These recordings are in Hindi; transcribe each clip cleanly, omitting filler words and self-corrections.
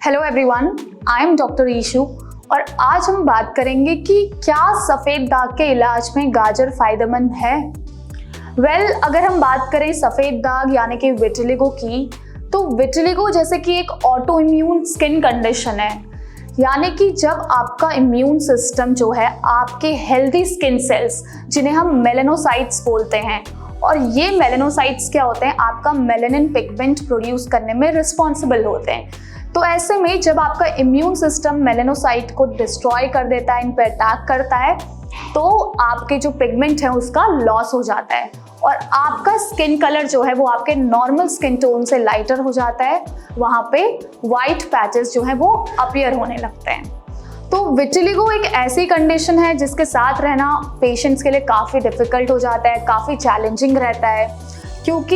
Hello everyone, I am doctor Ishu और आज हम बात करेंगे कि क्या सफ़ेद दाग के इलाज में गाजर फायदेमंद है। अगर हम बात करें सफ़ेद दाग यानी कि विटिलिगो की, तो विटिलिगो जैसे कि एक ऑटो इम्यून स्किन कंडीशन है, यानी कि जब आपका इम्यून सिस्टम जो है आपके हेल्दी स्किन सेल्स जिन्हें हम मेलेनोसाइट्स बोलते हैं, और ये मेलेनोसाइट्स क्या होते हैं, आपका मेलेनिन पिगमेंट प्रोड्यूस करने में रिस्पॉन्सिबल होते हैं। तो ऐसे में जब आपका इम्यून सिस्टम मेलेनोसाइट को डिस्ट्रॉय कर देता है, इन पर अटैक करता है, तो आपके जो पिगमेंट है उसका लॉस हो जाता है और आपका स्किन कलर जो है वो आपके नॉर्मल स्किन टोन से लाइटर हो जाता है। वहाँ पे वाइट पैचेस जो है वो अपीयर होने लगते हैं। तो विटिलिगो एक ऐसी कंडीशन है जिसके साथ रहना पेशेंट्स के लिए काफ़ी डिफ़िकल्ट हो जाता है, काफ़ी चैलेंजिंग रहता है, क्योंकि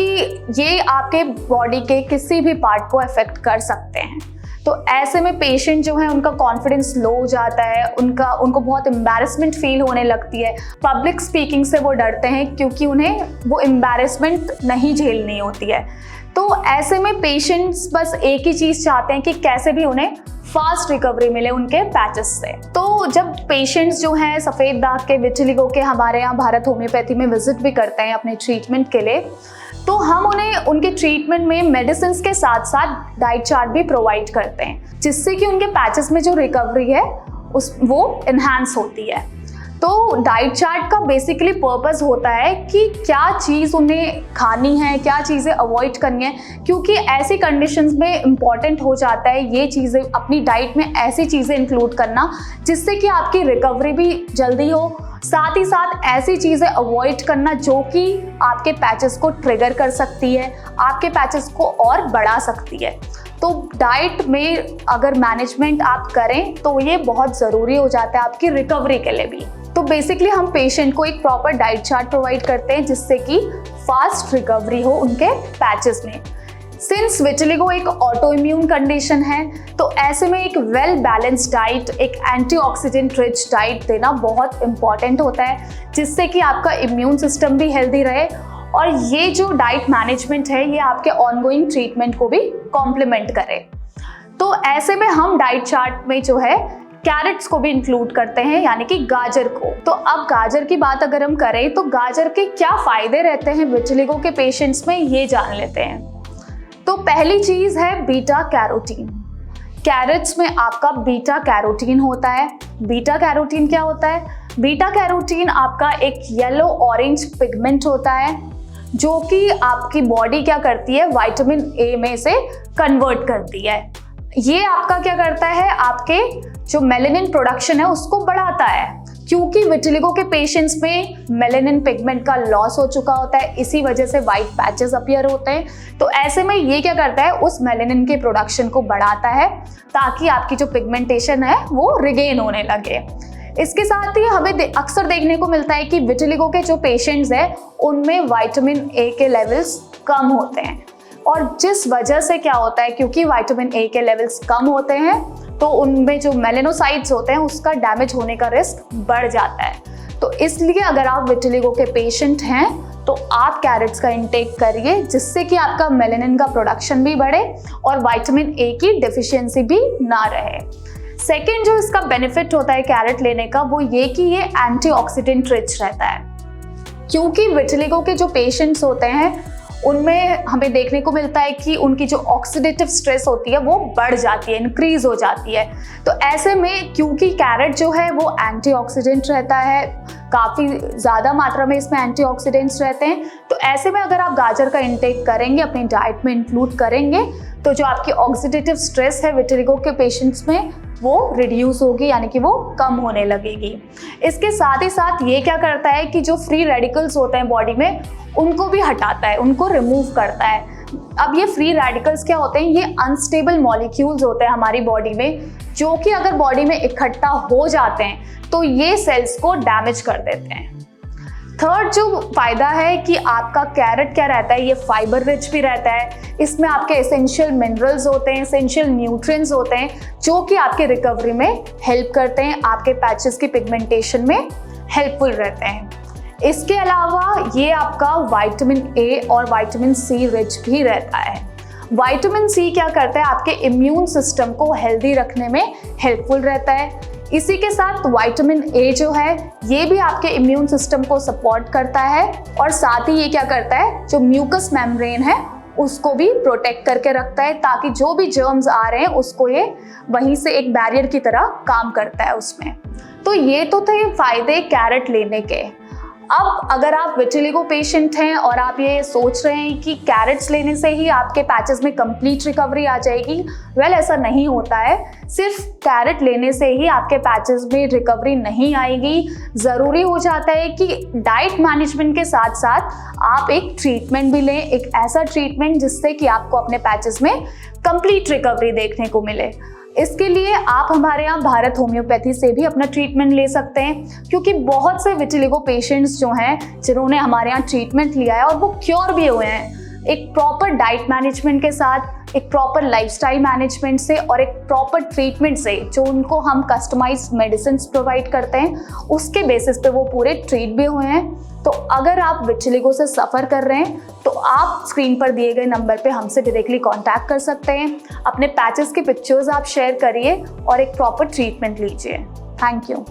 ये आपके बॉडी के किसी भी पार्ट को अफेक्ट कर सकते हैं। तो ऐसे में पेशेंट जो है उनका कॉन्फिडेंस लो हो जाता है, उनको बहुत एम्बैरेसमेंट फील होने लगती है। पब्लिक स्पीकिंग से वो डरते हैं क्योंकि उन्हें वो एम्बैरेसमेंट नहीं झेलनी होती है। तो ऐसे में पेशेंट्स बस एक ही चीज़ चाहते हैं कि कैसे भी उन्हें फास्ट रिकवरी मिले उनके पैचेस से। तो जब पेशेंट्स जो हैं सफ़ेद दाग के विटिलिगो के हमारे यहाँ भारत होम्योपैथी में विजिट भी करते हैं अपने ट्रीटमेंट के लिए, तो हम उन्हें उनके ट्रीटमेंट में मेडिसिन के साथ साथ डाइट चार्ट भी प्रोवाइड करते हैं, जिससे कि उनके पैचेस में जो रिकवरी है वो इन्हांस होती है। तो डाइट चार्ट का बेसिकली पर्पस होता है कि क्या चीज़ उन्हें खानी है, क्या चीज़ें अवॉइड करनी है, क्योंकि ऐसी कंडीशंस में इम्पॉर्टेंट हो जाता है ये चीज़ें अपनी डाइट में ऐसी चीज़ें इंक्लूड करना जिससे कि आपकी रिकवरी भी जल्दी हो, साथ ही साथ ऐसी चीज़ें अवॉइड करना जो कि आपके पैचेस को ट्रिगर कर सकती है, आपके पैचेस को और बढ़ा सकती है। तो डाइट में अगर मैनेजमेंट आप करें तो ये बहुत ज़रूरी हो जाता है आपकी रिकवरी के लिए भी। तो बेसिकली हम पेशेंट को एक प्रॉपर डाइट चार्ट प्रोवाइड करते हैं जिससे कि फास्ट रिकवरी हो उनके पैचेस में। सिंस विटिलिगो एक ऑटो इम्यून कंडीशन है, तो ऐसे में एक वेल बैलेंस्ड डाइट, एक एंटीऑक्सीडेंट रिच डाइट देना बहुत इंपॉर्टेंट होता है, जिससे कि आपका इम्यून सिस्टम भी हेल्दी रहे और ये जो डाइट मैनेजमेंट है ये आपके ऑनगोइंग ट्रीटमेंट को भी कॉम्प्लीमेंट करे। तो ऐसे में हम डाइट चार्ट में जो है कैरेट्स को भी इंक्लूड करते हैं, यानी कि गाजर को। तो अब गाजर की बात अगर हम करें तो गाजर के क्या फ़ायदे रहते हैं विटिलिगो के पेशेंट्स में, ये जान लेते हैं। तो पहली चीज़ है बीटा कैरोटीन। कैरेट्स में आपका बीटा कैरोटीन होता है। बीटा कैरोटीन क्या होता है? बीटा कैरोटीन आपका एक येलो ऑरेंज पिगमेंट होता है जो कि आपकी बॉडी क्या करती है, विटामिन ए में से कन्वर्ट करती है। ये आपका क्या करता है, आपके जो मेलेनिन प्रोडक्शन है उसको बढ़ाता है, क्योंकि विटिलिगो के पेशेंट्स में मेलेनिन पिगमेंट का लॉस हो चुका होता है, इसी वजह से वाइट पैचेस अपीयर होते हैं। तो ऐसे में ये क्या करता है, उस मेलेनिन के प्रोडक्शन को बढ़ाता है ताकि आपकी जो पिगमेंटेशन है वो रिगेन होने लगे। इसके साथ ही हमें अक्सर देखने को मिलता है कि विटिलिगो के जो पेशेंट्स हैं उनमें विटामिन ए के लेवल्स कम होते हैं, और जिस वजह से क्या होता है, क्योंकि विटामिन ए के लेवल्स कम होते हैं तो उनमें जो मेलेनोसाइट्स होते हैं उसका डैमेज होने का रिस्क बढ़ जाता है। तो इसलिए अगर आप विटिलिगो के पेशेंट हैं तो आप कैरेट्स का इंटेक करिए, जिससे कि आपका मेलेनिन का प्रोडक्शन भी बढ़े और विटामिन ए की डेफिशिएंसी भी ना रहे। सेकेंड जो इसका बेनिफिट होता है कैरेट लेने का, वो ये कि ये एंटीऑक्सीडेंट रिच रहता है, क्योंकि विटिलिगो के जो पेशेंट्स होते हैं उनमें हमें देखने को मिलता है कि उनकी जो ऑक्सीडेटिव स्ट्रेस होती है वो बढ़ जाती है, इंक्रीज हो जाती है। तो ऐसे में क्योंकि कैरेट जो है वो एंटीऑक्सीडेंट रहता है, काफ़ी ज़्यादा मात्रा में इसमें एंटीऑक्सीडेंट्स रहते हैं, तो ऐसे में अगर आप गाजर का इंटेक करेंगे, अपनी डाइट में इंक्लूड करेंगे, तो जो आपकी ऑक्सीडेटिव स्ट्रेस है विटिलिगो के पेशेंट्स में वो रिड्यूस होगी, यानी कि वो कम होने लगेगी। इसके साथ ही साथ ये क्या करता है कि जो फ्री रेडिकल्स होते हैं बॉडी में उनको भी हटाता है, उनको रिमूव करता है। अब ये फ्री रेडिकल्स क्या होते हैं, ये अनस्टेबल मॉलिक्यूल्स होते हैं हमारी बॉडी में, जो कि अगर बॉडी में इकट्ठा हो जाते हैं तो ये सेल्स को डैमेज कर देते हैं। थर्ड जो फायदा है कि आपका कैरेट क्या रहता है, ये फाइबर रिच भी रहता है, इसमें आपके एसेंशियल मिनरल्स होते हैं, एसेंशियल न्यूट्रिएंट्स होते हैं जो कि आपके रिकवरी में हेल्प करते हैं, आपके पैचेस की पिगमेंटेशन में हेल्पफुल रहते हैं। इसके अलावा ये आपका विटामिन ए और विटामिन सी रिच भी रहता है। विटामिन सी क्या करता है, आपके इम्यून सिस्टम को हेल्दी रखने में हेल्पफुल रहता है। इसी के साथ विटामिन ए जो है ये भी आपके इम्यून सिस्टम को सपोर्ट करता है और साथ ही ये क्या करता है, जो म्यूकस मेम्ब्रेन है उसको भी प्रोटेक्ट करके रखता है, ताकि जो भी जर्म्स आ रहे हैं उसको ये वहीं से एक बैरियर की तरह काम करता है उसमें। तो ये तो थे फायदे कैरेट लेने के। अब अगर आप विटिलिगो पेशेंट हैं और आप ये सोच रहे हैं कि कैरेट्स लेने से ही आपके पैचेस में कंप्लीट रिकवरी आ जाएगी, वेल ऐसा नहीं होता है। सिर्फ कैरेट लेने से ही आपके पैचेस में रिकवरी नहीं आएगी। ज़रूरी हो जाता है कि डाइट मैनेजमेंट के साथ साथ आप एक ट्रीटमेंट भी लें, एक ऐसा ट्रीटमेंट जिससे कि आपको अपने पैचेस में कंप्लीट रिकवरी देखने को मिले। इसके लिए आप हमारे यहाँ भारत होम्योपैथी से भी अपना ट्रीटमेंट ले सकते हैं, क्योंकि बहुत से विटिलिगो पेशेंट्स जो हैं जिन्होंने हमारे यहाँ ट्रीटमेंट लिया है और वो क्योर भी हुए हैं एक प्रॉपर डाइट मैनेजमेंट के साथ, एक प्रॉपर लाइफस्टाइल मैनेजमेंट से और एक प्रॉपर ट्रीटमेंट से, जो उनको हम कस्टमाइज्ड मेडिसिन प्रोवाइड करते हैं उसके बेसिस पे वो पूरे ट्रीट भी हुए हैं। तो अगर आप विटिलिगो से सफ़र कर रहे हैं तो आप स्क्रीन पर दिए गए नंबर पे हमसे डायरेक्टली कांटेक्ट कर सकते हैं। अपने पैचेस के पिक्चर्स आप शेयर करिए और एक प्रॉपर ट्रीटमेंट लीजिए। Thank you.